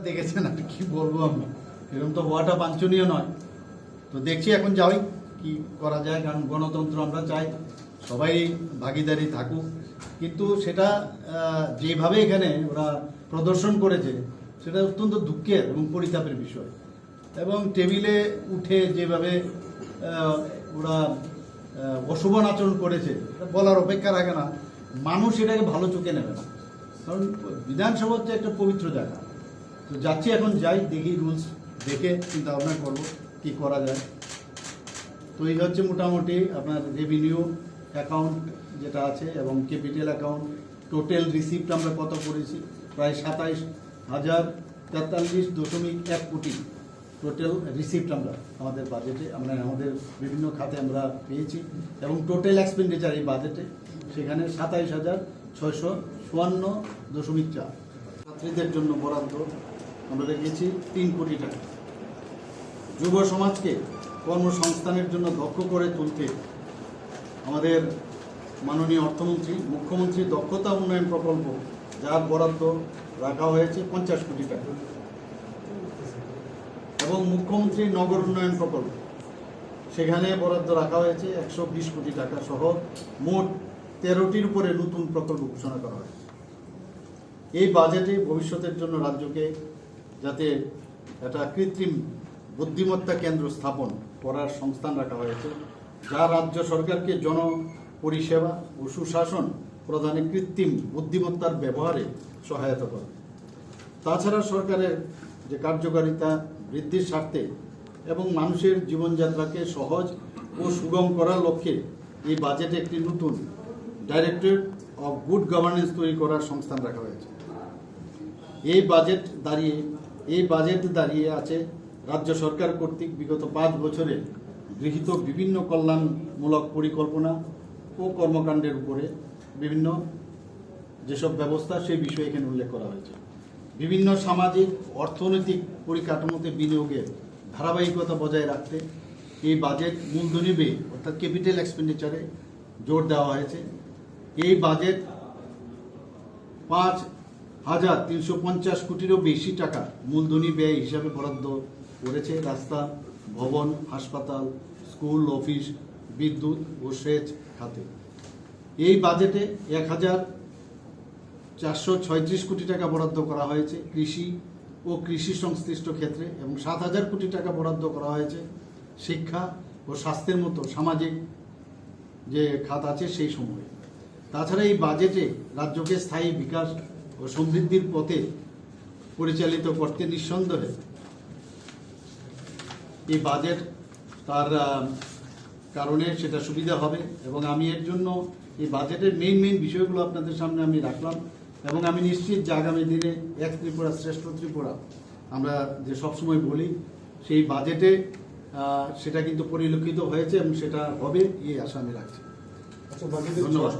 দেখেছেন আর কি বলবো, আমি এরকম তো হওয়াটা বাঞ্ছনীয় নয়। তো দেখছি এখন যাই কি করা যায়, কারণ গণতন্ত্র আমরা চাই সবাই ভাগিদারি থাকুক, কিন্তু সেটা যেভাবে এখানে ওরা প্রদর্শন করেছে সেটা অত্যন্ত দুঃখের এবং পরিতাপের বিষয়। এবং টেবিলে উঠে যেভাবে ওরা অশোভন আচরণ করেছে বলার অপেক্ষা রাখে না, মানুষ এটাকে ভালো চোখে নেবে না। কারণ বিধানসভা হচ্ছে একটা পবিত্র জায়গা। তো যাচ্ছি, এখন যাই, দেখি রুলস দেখে চিন্তা ভাবনা করবো কী করা যায়। তো এই হচ্ছে মোটামুটি আপনার রেভিনিউ অ্যাকাউন্ট যেটা আছে এবং ক্যাপিটাল অ্যাকাউন্ট। টোটাল রিসিপ্ট আমরা কত করেছি, প্রায় 27,043.1 কোটি টোটাল রিসিপ্ট আমরা আমাদের বাজেটে আমাদের বিভিন্ন খাতে আমরা পেয়েছি। এবং টোটাল এক্সপেন্ডিচার এই বাজেটে সেখানে 27,654.4। ছাত্রীদের জন্য বরাদ্দ আমরা রেখেছি 3 কোটি টাকা। যুব সমাজকে কর্মসংস্থানের জন্য দক্ষ করে তুলতে আমাদের মাননীয় অর্থমন্ত্রী, মুখ্যমন্ত্রী দক্ষতা উন্নয়ন প্রকল্প, যার বরাদ্দ রাখা হয়েছে 50 কোটি টাকা, এবং মুখ্যমন্ত্রী নগর উন্নয়ন প্রকল্প, সেখানে বরাদ্দ রাখা হয়েছে 120 কোটি টাকা সহ মোট 13টির উপরে নতুন প্রকল্প ঘোষণা করা হয়েছে। এই বাজেটে ভবিষ্যতের জন্য রাজ্যকে যাতে একটা কৃত্রিম বুদ্ধিমত্তা কেন্দ্র স্থাপন করার সংস্থান রাখা হয়েছে, যা রাজ্য সরকারকে জনপরিষেবা ও সুশাসন প্রদানে কৃত্রিম বুদ্ধিমত্তার ব্যবহারে সহায়তা করে। তাছাড়া সরকারের যে কার্যকারিতা বৃদ্ধির স্বার্থে এবং মানুষের জীবনযাত্রাকে সহজ ও সুগম করার লক্ষ্যে এই বাজেটে একটি নতুন ডাইরেক্টরেট অফ গুড গভর্নেন্স তৈরি করার সংস্থান রাখা হয়েছে। এই বাজেট দাঁড়িয়ে আছে রাজ্য সরকার কর্তৃক বিগত 5 বছরে গৃহীত বিভিন্ন কল্যাণমূলক পরিকল্পনা ও কর্মকাণ্ডের উপরে বিভিন্ন যেসব ব্যবস্থা সেই বিষয়ে এখানে উল্লেখ করা হয়েছে। বিভিন্ন সামাজিক অর্থনৈতিক পরিকাঠামোতে বিনিয়োগের ধারাবাহিকতা বজায় রাখতে এই বাজেট মূলধনী ব্যয় অর্থাৎ ক্যাপিটাল এক্সপেন্ডিচারে জোর দেওয়া হয়েছে। এই বাজেট 5,350 কোটিরও বেশি টাকা মূলধনী ব্যয় হিসাবে বরাদ্দ করেছে রাস্তা, ভবন, হাসপাতাল, স্কুল, অফিস, বিদ্যুৎ ও সেচ খাতে। এই বাজেটে 1,436 কোটি টাকা বরাদ্দ করা হয়েছে কৃষি ও কৃষি সংশ্লিষ্ট ক্ষেত্রে, এবং 7,000 কোটি টাকা বরাদ্দ করা হয়েছে শিক্ষা ও স্বাস্থ্যের মতো সামাজিক যে খাত আছে সেই সময়ে। তাছাড়া এই বাজেটে রাজ্যকে স্থায়ী বিকাশ ও সমৃদ্ধির পথে পরিচালিত করতে নিঃসন্দেহে এই বাজেট তার কারণে সেটা সুবিধা হবে। এবং আমি এর জন্য এই বাজেটের মেইন বিষয়গুলো আপনাদের সামনে আমি রাখলাম, এবং আমি নিশ্চিত যে আগামী দিনে এক ত্রিপুরা শ্রেষ্ঠ ত্রিপুরা আমরা যে সবসময় বলি, সেই বাজেটে সেটা কিন্তু পরিলক্ষিত হয়েছে এবং সেটা হবে এই আশা আমি রাখছি। ধন্যবাদ।